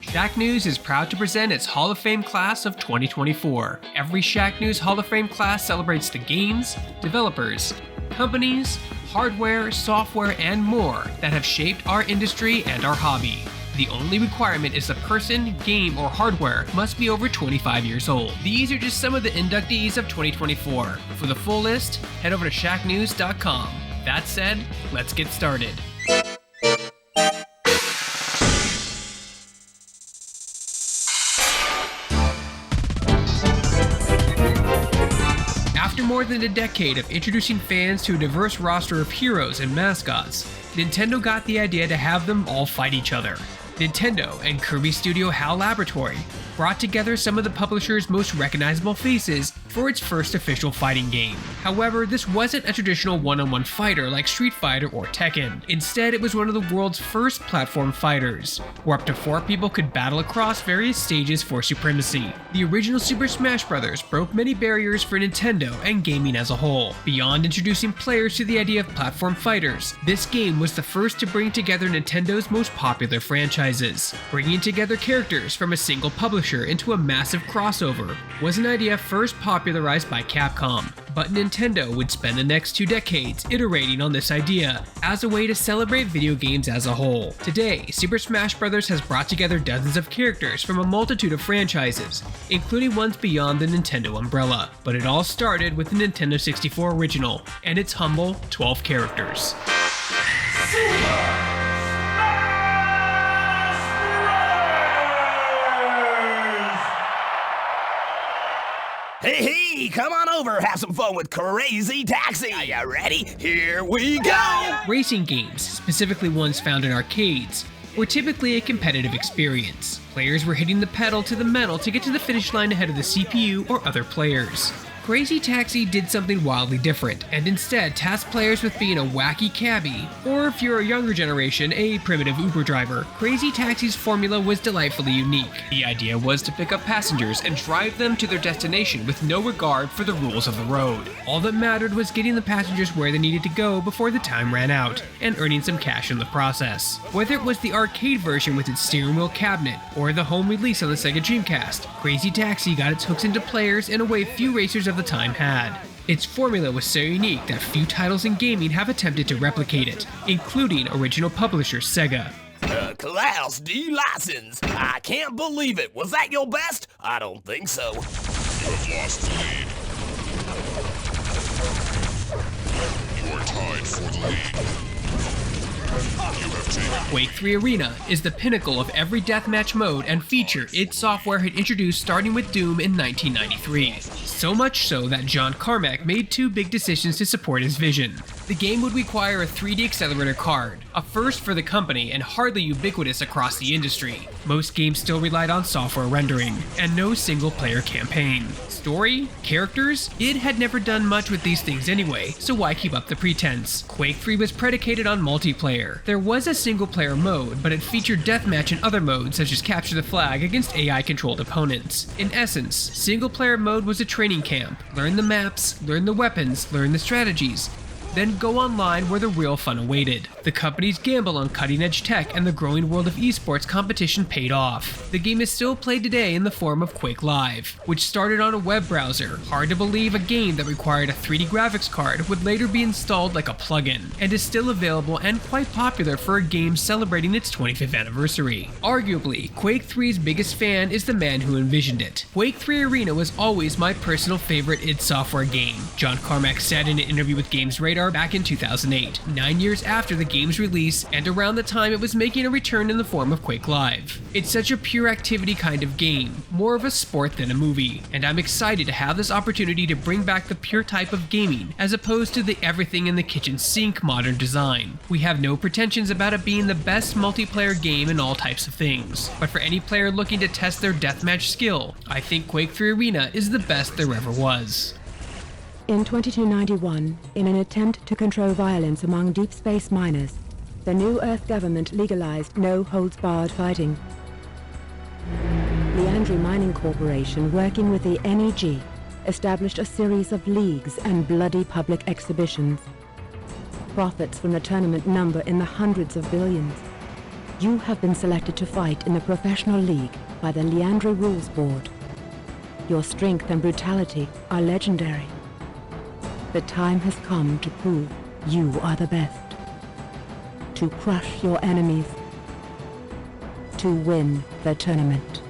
Shacknews is proud to present its Hall of Fame class of 2024. Every Shacknews Hall of Fame class celebrates the games, developers, companies, hardware, software, and more that have shaped our industry and our hobby. The only requirement is the person, game, or hardware must be over 25 years old. These are just some of the inductees of 2024. For the full list, head over to shacknews.com. That said, let's get started. After more than a decade of introducing fans to a diverse roster of heroes and mascots, Nintendo got the idea to have them all fight each other. Nintendo and Kirby Studio HAL Laboratory brought together some of the publisher's most recognizable faces for its first official fighting game. However, this wasn't a traditional one-on-one fighter like Street Fighter or Tekken. Instead, it was one of the world's first platform fighters, where up to 4 people could battle across various stages for supremacy. The original Super Smash Bros. Broke many barriers for Nintendo and gaming as a whole. Beyond introducing players to the idea of platform fighters, this game was the first to bring together Nintendo's most popular franchises. Bringing together characters from a single publisher into a massive crossover was an idea first popularized by Capcom, but Nintendo would spend the next 2 decades iterating on this idea as a way to celebrate video games as a whole. Today, Super Smash Bros. Has brought together dozens of characters from a multitude of franchises, including ones beyond the Nintendo umbrella, but it all started with the Nintendo 64 original and its humble 12 characters. Hey, come on over, have some fun with Crazy Taxi. Are you ready? Here we go! Racing games, specifically ones found in arcades, were typically a competitive experience. Players were hitting the pedal to the metal to get to the finish line ahead of the CPU or other players. Crazy Taxi did something wildly different, and instead tasked players with being a wacky cabbie, or if you're a younger generation, a primitive Uber driver. Crazy Taxi's formula was delightfully unique. The idea was to pick up passengers and drive them to their destination with no regard for the rules of the road. All that mattered was getting the passengers where they needed to go before the time ran out, and earning some cash in the process. Whether it was the arcade version with its steering wheel cabinet, or the home release on the Sega Dreamcast, Crazy Taxi got its hooks into players in a way few racers of the time had. Its formula was so unique that few titles in gaming have attempted to replicate it, including original publisher Sega. Class D license. I can't believe it. Was that your best? I don't think so. You have lost the lead. You are tied for the lead. Quake 3 Arena is the pinnacle of every deathmatch mode and feature id Software had introduced starting with Doom in 1993. So much so that John Carmack made 2 big decisions to support his vision. The game would require a 3D accelerator card, a first for the company and hardly ubiquitous across the industry. Most games still relied on software rendering, and no single-player campaign. Story? Characters? id had never done much with these things anyway, so why keep up the pretense? Quake 3 was predicated on multiplayer. There was a single-player mode, but it featured deathmatch and other modes such as capture the flag against AI-controlled opponents. In essence, single-player mode was a training camp. Learn the maps, learn the weapons, learn the strategies, then go online where the real fun awaited. The company's gamble on cutting-edge tech and the growing world of esports competition paid off. The game is still played today in the form of Quake Live, which started on a web browser. Hard to believe a game that required a 3D graphics card would later be installed like a plugin, and is still available and quite popular for a game celebrating its 25th anniversary. Arguably, Quake 3's biggest fan is the man who envisioned it. Quake 3 Arena was always my personal favorite id Software game, John Carmack said in an interview with Games Radar back in 2008, 9 years after the game's release and around the time it was making a return in the form of Quake Live. It's such a pure activity kind of game, more of a sport than a movie, and I'm excited to have this opportunity to bring back the pure type of gaming as opposed to the everything in the kitchen sink modern design. We have no pretensions about it being the best multiplayer game in all types of things, but for any player looking to test their deathmatch skill, I think Quake 3 Arena is the best there ever was. In 2291, in an attempt to control violence among deep space miners, the New Earth government legalized no-holds-barred fighting. Leandri Mining Corporation, working with the NEG, established a series of leagues and bloody public exhibitions. Profits from the tournament number in the hundreds of billions. You have been selected to fight in the Professional League by the Leandra Rules Board. Your strength and brutality are legendary. The time has come to prove you are the best. To crush your enemies. To win the tournament.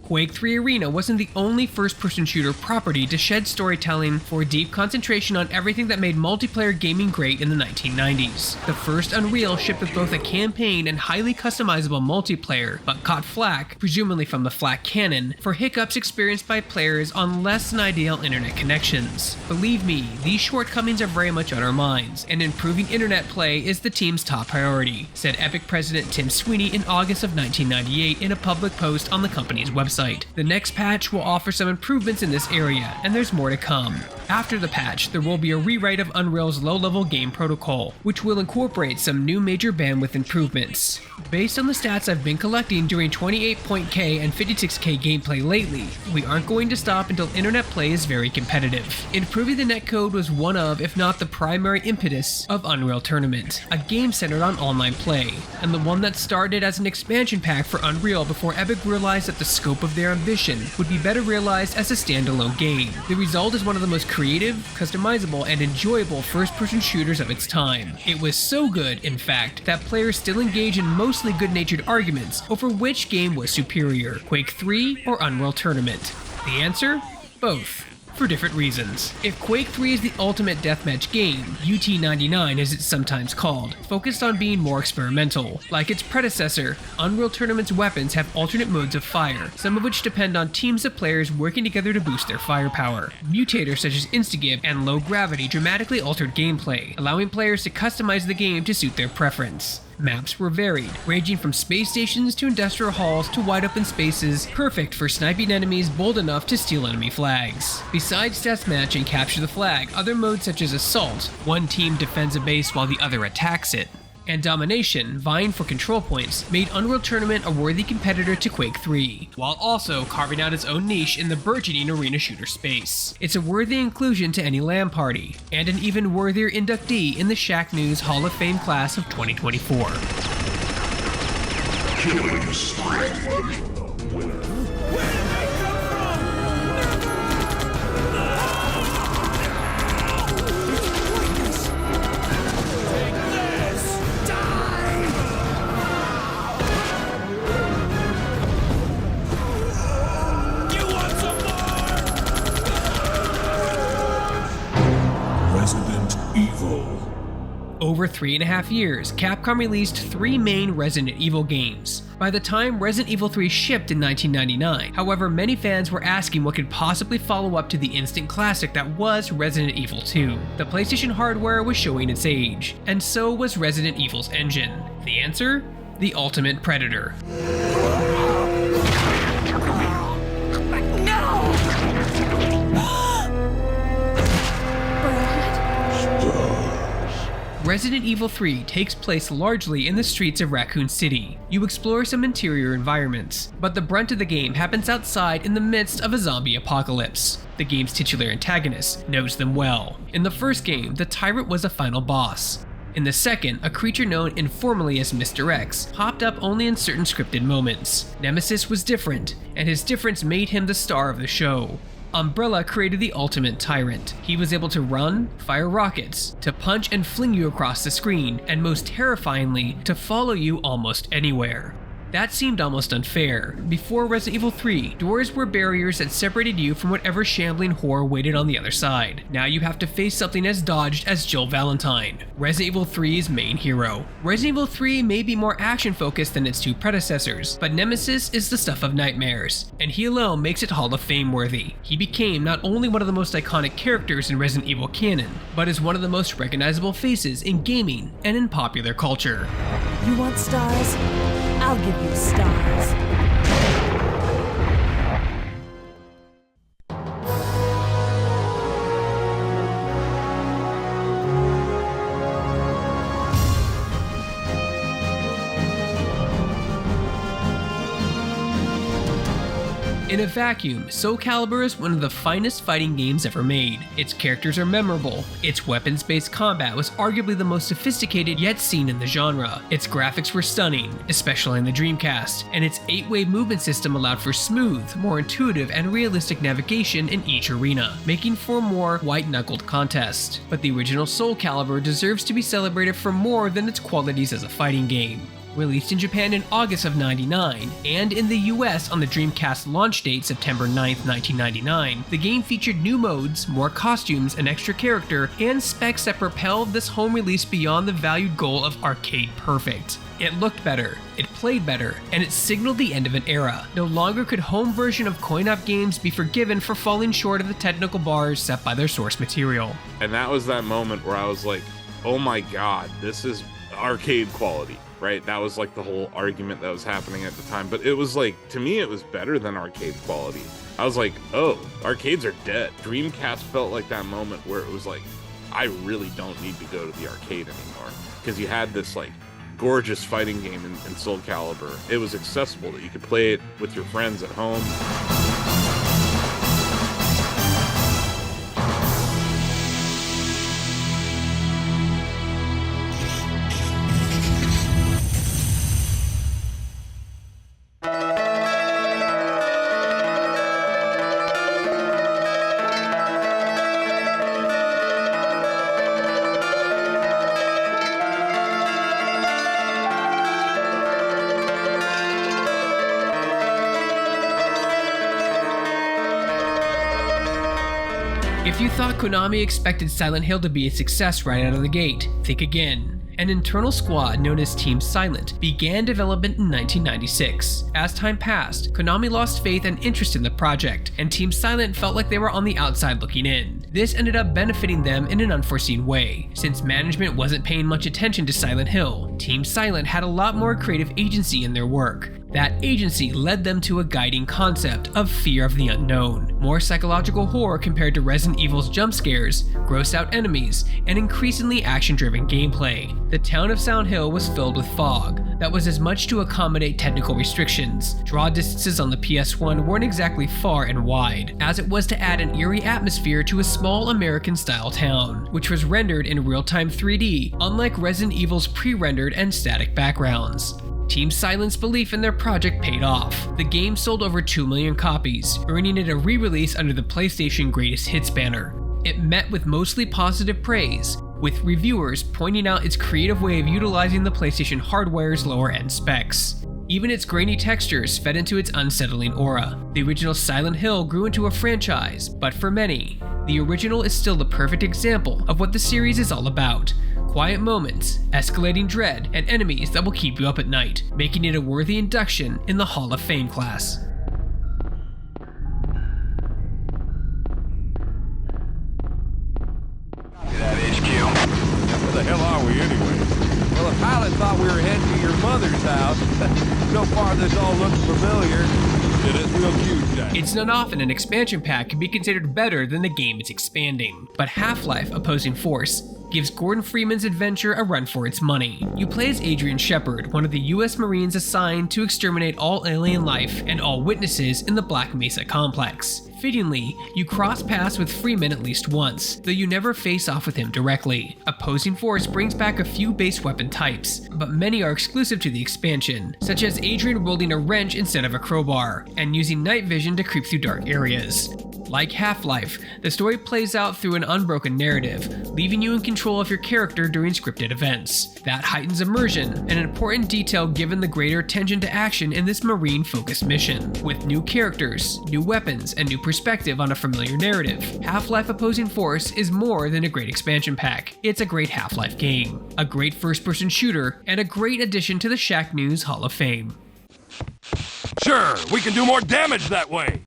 Quake 3 Arena wasn't the only first-person shooter property to shed storytelling for deep concentration on everything that made multiplayer gaming great in the 1990s. The first Unreal shipped with both a campaign and highly customizable multiplayer, but caught flack, presumably from the flak canon, for hiccups experienced by players on less than ideal internet connections. Believe me, these shortcomings are very much on our minds, and improving internet play is the team's top priority, said Epic president Tim Sweeney in August of 1998 in a public post on the company's website. The next patch will offer some improvements in this area, and there's more to come. After the patch, there will be a rewrite of Unreal's low-level game protocol, which will incorporate some new major bandwidth improvements. Based on the stats I've been collecting during 28.k and 56k gameplay lately, we aren't going to stop until internet play is very competitive. Improving the netcode was one of, if not the primary impetus, of Unreal Tournament, a game centered on online play, and the one that started as an expansion pack for Unreal before Epic realized that the scope of their ambition would be better realized as a standalone game. The result is one of the most creative, customizable, and enjoyable first-person shooters of its time. It was so good, in fact, that players still engage in mostly good-natured arguments over which game was superior, Quake 3 or Unreal Tournament. The answer? Both. For different reasons. If Quake 3 is the ultimate deathmatch game, UT99 as it's sometimes called, focused on being more experimental. Like its predecessor, Unreal Tournament's weapons have alternate modes of fire, some of which depend on teams of players working together to boost their firepower. Mutators such as Instagive and Low Gravity dramatically altered gameplay, allowing players to customize the game to suit their preference. Maps were varied, ranging from space stations to industrial halls to wide open spaces, perfect for sniping enemies bold enough to steal enemy flags. Besides deathmatch and capture the flag, other modes such as Assault, one team defends a base while the other attacks it, and Domination, vying for control points, made Unreal Tournament a worthy competitor to Quake 3, while also carving out its own niche in the burgeoning arena shooter space. It's a worthy inclusion to any LAN party, and an even worthier inductee in the Shacknews Hall of Fame class of 2024. Killing spree. Winner. Over 3.5 years, Capcom released 3 main Resident Evil games. By the time Resident Evil 3 shipped in 1999, however, many fans were asking what could possibly follow up to the instant classic that was Resident Evil 2. The PlayStation hardware was showing its age, and so was Resident Evil's engine. The answer? The Ultimate Predator. Resident Evil 3 takes place largely in the streets of Raccoon City. You explore some interior environments, but the brunt of the game happens outside in the midst of a zombie apocalypse. The game's titular antagonist knows them well. In the first game, the Tyrant was a final boss. In the second, a creature known informally as Mr. X popped up only in certain scripted moments. Nemesis was different, and his difference made him the star of the show. Umbrella created the ultimate tyrant. He was able to run, fire rockets, to punch and fling you across the screen, and most terrifyingly, to follow you almost anywhere. That seemed almost unfair. Before Resident Evil 3, doors were barriers that separated you from whatever shambling horror waited on the other side. Now you have to face something as dodged as Jill Valentine, Resident Evil 3's main hero. Resident Evil 3 may be more action-focused than its two predecessors, but Nemesis is the stuff of nightmares, and he alone makes it Hall of Fame worthy. He became not only one of the most iconic characters in Resident Evil canon, but is one of the most recognizable faces in gaming and in popular culture. You want stars? I'll give you stars. In a vacuum, Soul Calibur is one of the finest fighting games ever made. Its characters are memorable, its weapons-based combat was arguably the most sophisticated yet seen in the genre, its graphics were stunning, especially in the Dreamcast, and its 8-way movement system allowed for smooth, more intuitive, and realistic navigation in each arena, making for a more white-knuckled contest. But the original Soul Calibur deserves to be celebrated for more than its qualities as a fighting game. Released in Japan in August of '99, and in the US on the Dreamcast launch date September 9th, 1999, the game featured new modes, more costumes, an extra character, and specs that propelled this home release beyond the valued goal of arcade perfect. It looked better, it played better, and it signaled the end of an era. No longer could home version of coin-op games be forgiven for falling short of the technical bars set by their source material. And that was that moment where I was like, oh my god, this is arcade quality. Right, that was like the whole argument that was happening at the time, but it was like, to me it was better than arcade quality. I was like, oh, arcades are dead. Dreamcast felt like that moment where it was like, I really don't need to go to the arcade anymore, because you had this like gorgeous fighting game in Soul Calibur. It was accessible, that you could play it with your friends at home. If you thought Konami expected Silent Hill to be a success right out of the gate, think again. An internal squad known as Team Silent began development in 1996. As time passed, Konami lost faith and interest in the project, and Team Silent felt like they were on the outside looking in. This ended up benefiting them in an unforeseen way. Since management wasn't paying much attention to Silent Hill, Team Silent had a lot more creative agency in their work. That agency led them to a guiding concept of fear of the unknown. More psychological horror compared to Resident Evil's jump scares, gross out enemies, and increasingly action-driven gameplay. The town of Silent Hill was filled with fog. That was as much to accommodate technical restrictions. Draw distances on the PS1 weren't exactly far and wide, as it was to add an eerie atmosphere to a small American-style town, which was rendered in real-time 3D, unlike Resident Evil's pre-rendered and static backgrounds. Team Silent's belief in their project paid off. The game sold over 2 million copies, earning it a re-release under the PlayStation Greatest Hits banner. It met with mostly positive praise, with reviewers pointing out its creative way of utilizing the PlayStation hardware's lower-end specs. Even its grainy textures fed into its unsettling aura. The original Silent Hill grew into a franchise, but for many, the original is still the perfect example of what the series is all about. Quiet moments, escalating dread, and enemies that will keep you up at night, making it a worthy induction in the Hall of Fame class. That HQ. Where the hell are we anyway? Well, the pilot thought we were heading to your mother's house. So far, this all looks familiar. It is real cute, Jack. It's not often an expansion pack can be considered better than the game it's expanding, but HalfLife Opposing Force gives Gordon Freeman's adventure a run for its money. You play as Adrian Shepard, one of the US Marines assigned to exterminate all alien life and all witnesses in the Black Mesa complex. Fittingly, you cross paths with Freeman at least once, though you never face off with him directly. Opposing Force brings back a few base weapon types, but many are exclusive to the expansion, such as Adrian wielding a wrench instead of a crowbar, and using night vision to creep through dark areas. Like Half-Life, the story plays out through an unbroken narrative, leaving you in control of your character during scripted events. That heightens immersion, an important detail given the greater attention to action in this Marine-focused mission. With new characters, new weapons, and new perspective on a familiar narrative, Half-Life Opposing Force is more than a great expansion pack. It's a great Half-Life game, a great first-person shooter, and a great addition to the Shacknews Hall of Fame. Sure, we can do more damage that way.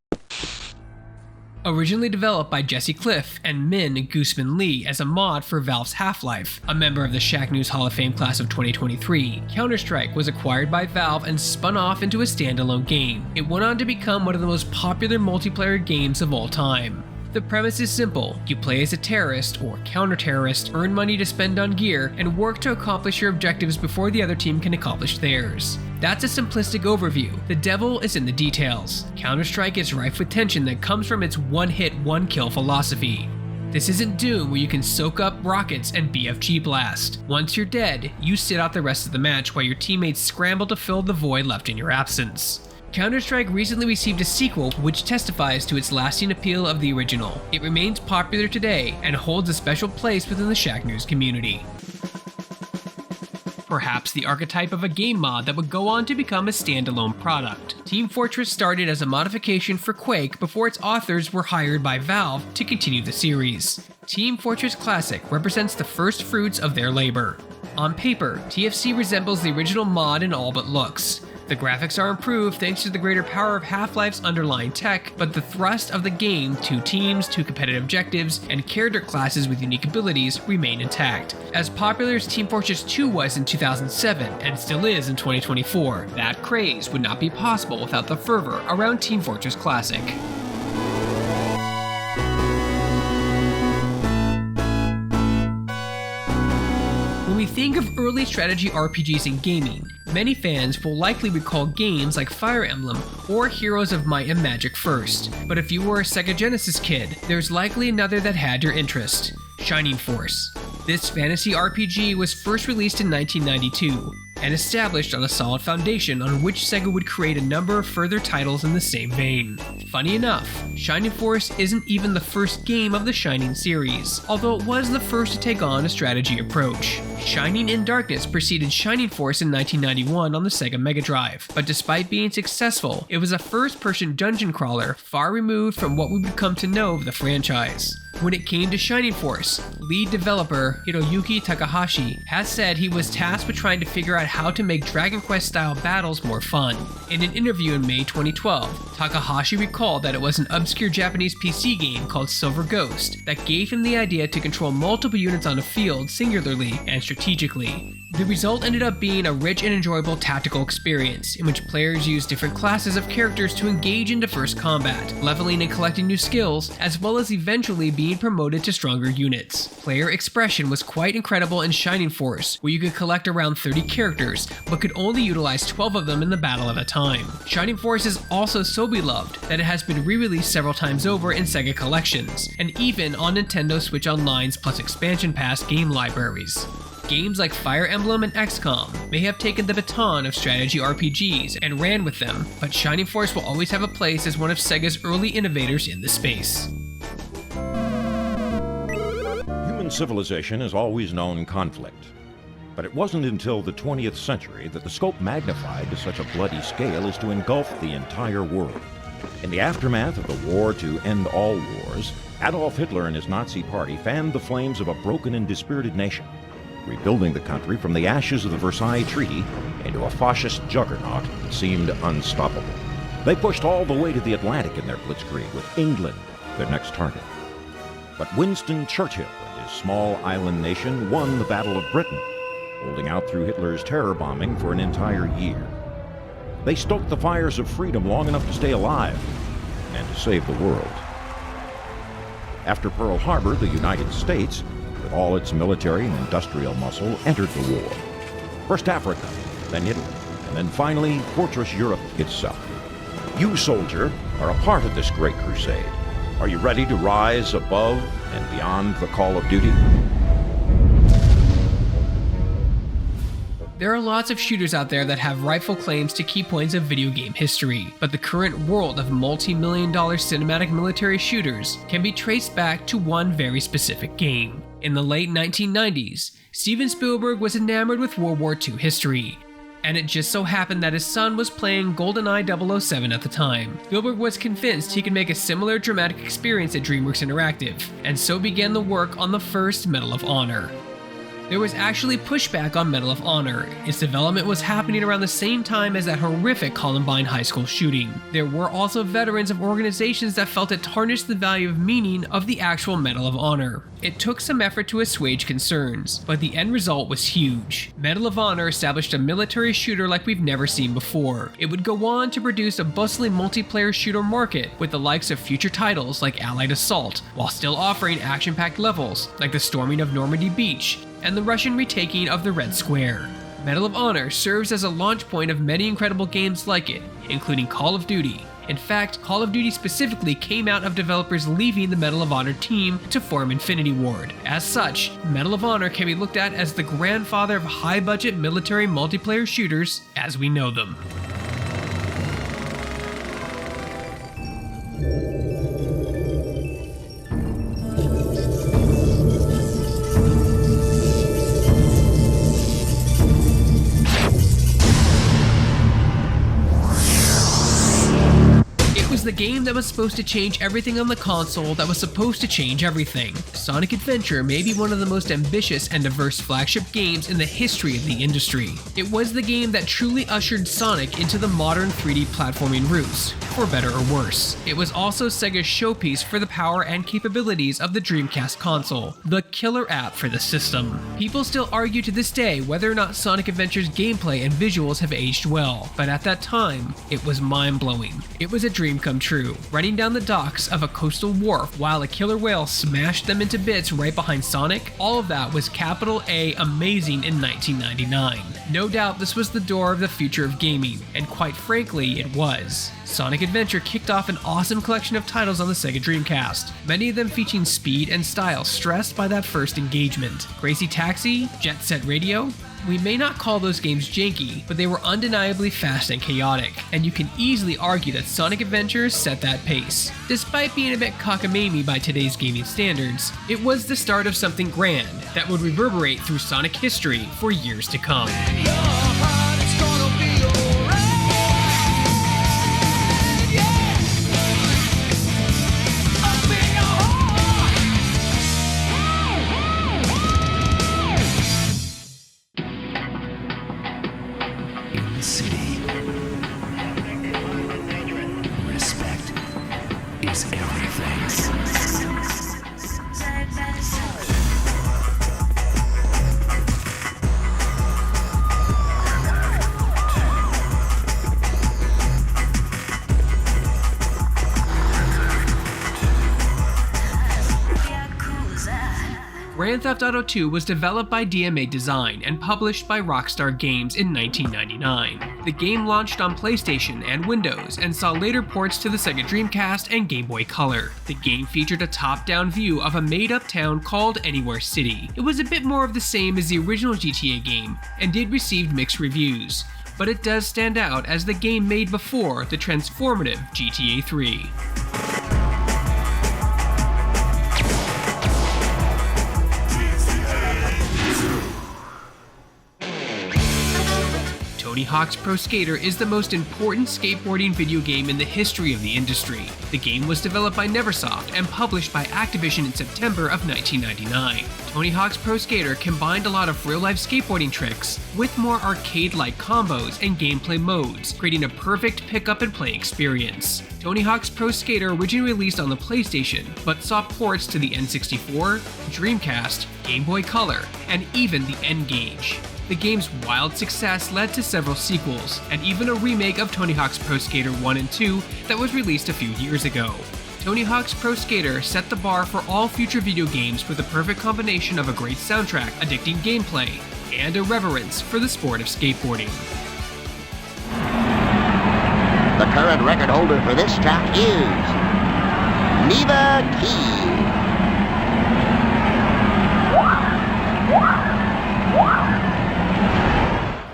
Originally developed by Jesse Cliff and Min Gooseman Lee as a mod for Valve's Half-Life, a member of the Shacknews Hall of Fame class of 2023, CounterStrike was acquired by Valve and spun off into a standalone game. It went on to become one of the most popular multiplayer games of all time. The premise is simple. You play as a terrorist or counter-terrorist, earn money to spend on gear, and work to accomplish your objectives before the other team can accomplish theirs. That's a simplistic overview. The devil is in the details. Counter-Strike is rife with tension that comes from its one-hit, one-kill philosophy. This isn't Doom where you can soak up rockets and BFG blast. Once you're dead, you sit out the rest of the match while your teammates scramble to fill the void left in your absence. Counter-Strike recently received a sequel which testifies to its lasting appeal of the original. It remains popular today and holds a special place within the Shacknews community. Perhaps the archetype of a game mod that would go on to become a standalone product. Team Fortress started as a modification for Quake before its authors were hired by Valve to continue the series. Team Fortress Classic represents the first fruits of their labor. On paper, TFC resembles the original mod in all but looks. The graphics are improved thanks to the greater power of Half-Life's underlying tech, but the thrust of the game, 2 teams, 2 competitive objectives, and character classes with unique abilities remain intact. As popular as Team Fortress 2 was in 2007, and still is in 2024, that craze would not be possible without the fervor around Team Fortress Classic. When we think of early strategy RPGs in gaming, many fans will likely recall games like Fire Emblem or Heroes of Might and Magic first. But if you were a Sega Genesis kid, there's likely another that had your interest: Shining Force. This fantasy RPG was first released in 1992 and established on a solid foundation on which Sega would create a number of further titles in the same vein. Funny enough, Shining Force isn't even the first game of the Shining series, although it was the first to take on a strategy approach. Shining in Darkness preceded Shining Force in 1991 on the Sega Mega Drive, but despite being successful, it was a first-person dungeon crawler far removed from what we would come to know of the franchise. When it came to Shining Force, lead developer Hiroyuki Takahashi has said he was tasked with trying to figure out how to make Dragon Quest-style battles more fun. In an interview in May 2012, Takahashi recalled that it was an obscure Japanese PC game called Silver Ghost that gave him the idea to control multiple units on a field singularly and strategically. The result ended up being a rich and enjoyable tactical experience in which players use different classes of characters to engage into first combat, leveling and collecting new skills, as well as eventually being promoted to stronger units. Player expression was quite incredible in Shining Force, where you could collect around 30 characters, but could only utilize 12 of them in the battle at a time. Shining Force is also so beloved that it has been re-released several times over in Sega collections, and even on Nintendo Switch Online's plus expansion pass game libraries. Games like Fire Emblem and XCOM may have taken the baton of strategy RPGs and ran with them, but Shining Force will always have a place as one of Sega's early innovators in the space. Human civilization has always known conflict, but it wasn't until the 20th century that the scope magnified to such a bloody scale as to engulf the entire world. In the aftermath of the war to end all wars, Adolf Hitler and his Nazi party fanned the flames of a broken and dispirited nation, rebuilding the country from the ashes of the Versailles Treaty into a fascist juggernaut that seemed unstoppable. They pushed all the way to the Atlantic in their blitzkrieg, with England their next target. But Winston Churchill and his small island nation won the Battle of Britain, holding out through Hitler's terror bombing for an entire year. They stoked the fires of freedom long enough to stay alive and to save the world. After Pearl Harbor, the United States, with all its military and industrial muscle, entered the war. First Africa, then Italy, and then finally Fortress Europe itself. You, soldier, are a part of this great crusade. Are you ready to rise above and beyond the call of duty? There are lots of shooters out there that have rightful claims to key points of video game history, but the current world of multi-million-dollar cinematic military shooters can be traced back to one very specific game. In the late 1990s, Steven Spielberg was enamored with World War II history, and it just so happened that his son was playing GoldenEye 007 at the time. Spielberg was convinced he could make a similar dramatic experience at DreamWorks Interactive, and so began the work on the first Medal of Honor. There was actually pushback on Medal of Honor. Its development was happening around the same time as that horrific Columbine high school shooting. There were also veterans of organizations that felt it tarnished the value of meaning of the actual Medal of Honor. It took some effort to assuage concerns, but the end result was huge. Medal of Honor established a military shooter like we've never seen before. It would go on to produce a bustling multiplayer shooter market with the likes of future titles like Allied Assault, while still offering action-packed levels like the storming of Normandy Beach and the Russian retaking of the Red Square. Medal of Honor serves as a launch point of many incredible games like it, including Call of Duty. In fact, Call of Duty specifically came out of developers leaving the Medal of Honor team to form Infinity Ward. As such, Medal of Honor can be looked at as the grandfather of high-budget military multiplayer shooters as we know them. The game that was supposed to change everything on the console that was supposed to change everything. Sonic Adventure may be one of the most ambitious and diverse flagship games in the history of the industry. It was the game that truly ushered Sonic into the modern 3D platforming roots, for better or worse. It was also Sega's showpiece for the power and capabilities of the Dreamcast console, the killer app for the system. People still argue to this day whether or not Sonic Adventure's gameplay and visuals have aged well, but at that time, it was mind-blowing. It was a dream come true, running down the docks of a coastal wharf while a killer whale smashed them into bits right behind Sonic. All of that was capital A amazing in 1999. No doubt this was the door of the future of gaming, and quite frankly, it was. Sonic Adventure kicked off an awesome collection of titles on the Sega Dreamcast, many of them featuring speed and style stressed by that first engagement. Crazy Taxi, Jet Set Radio. We may not call those games janky, but they were undeniably fast and chaotic, and you can easily argue that Sonic Adventure set that pace. Despite being a bit cockamamie by today's gaming standards, it was the start of something grand that would reverberate through Sonic history for years to come. Grand Theft Auto 2 was developed by DMA Design and published by Rockstar Games in 1999. The game launched on PlayStation and Windows and saw later ports to the Sega Dreamcast and Game Boy Color. The game featured a top-down view of a made-up town called Anywhere City. It was a bit more of the same as the original GTA game and did receive mixed reviews, but it does stand out as the game made before the transformative GTA 3. Tony Hawk's Pro Skater is the most important skateboarding video game in the history of the industry. The game was developed by Neversoft and published by Activision in September of 1999. Tony Hawk's Pro Skater combined a lot of real-life skateboarding tricks with more arcade-like combos and gameplay modes, creating a perfect pick-up-and-play experience. Tony Hawk's Pro Skater originally released on the PlayStation, but saw ports to the N64, Dreamcast, Game Boy Color, and even the N-Gage. The game's wild success led to several sequels, and even a remake of Tony Hawk's Pro Skater 1 and 2 that was released a few years ago. Tony Hawk's Pro Skater set the bar for all future video games with the perfect combination of a great soundtrack, addicting gameplay, and a reverence for the sport of skateboarding. The current record holder for this track is Neva Key.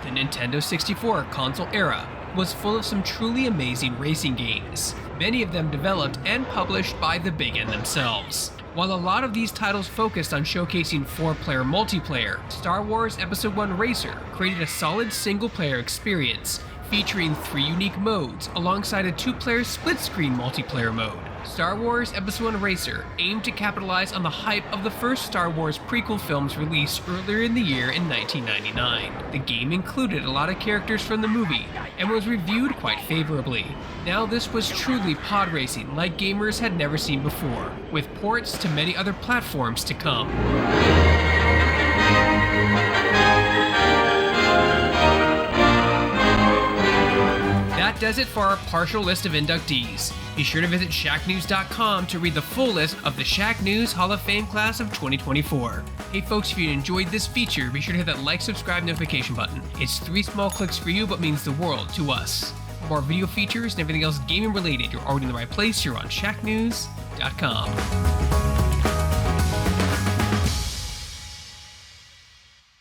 The Nintendo 64 console era was full of some truly amazing racing games, many of them developed and published by the big N themselves. While a lot of these titles focused on showcasing 4-player multiplayer, Star Wars Episode 1 Racer created a solid single-player experience, featuring 3 unique modes alongside a 2-player split-screen multiplayer mode. Star Wars Episode 1 Racer aimed to capitalize on the hype of the first Star Wars prequel films released earlier in the year in 1999. The game included a lot of characters from the movie and was reviewed quite favorably. Now this was truly pod racing like gamers had never seen before, with ports to many other platforms to come. That does it for our partial list of inductees. Be sure to visit Shacknews.com to read the full list of the Shacknews Hall of Fame class of 2024. Hey folks, if you enjoyed this feature, be sure to hit that like, subscribe, notification button. It's 3 small clicks for you, but means the world to us. For more video features and everything else gaming related, you're already in the right place. You're on Shacknews.com.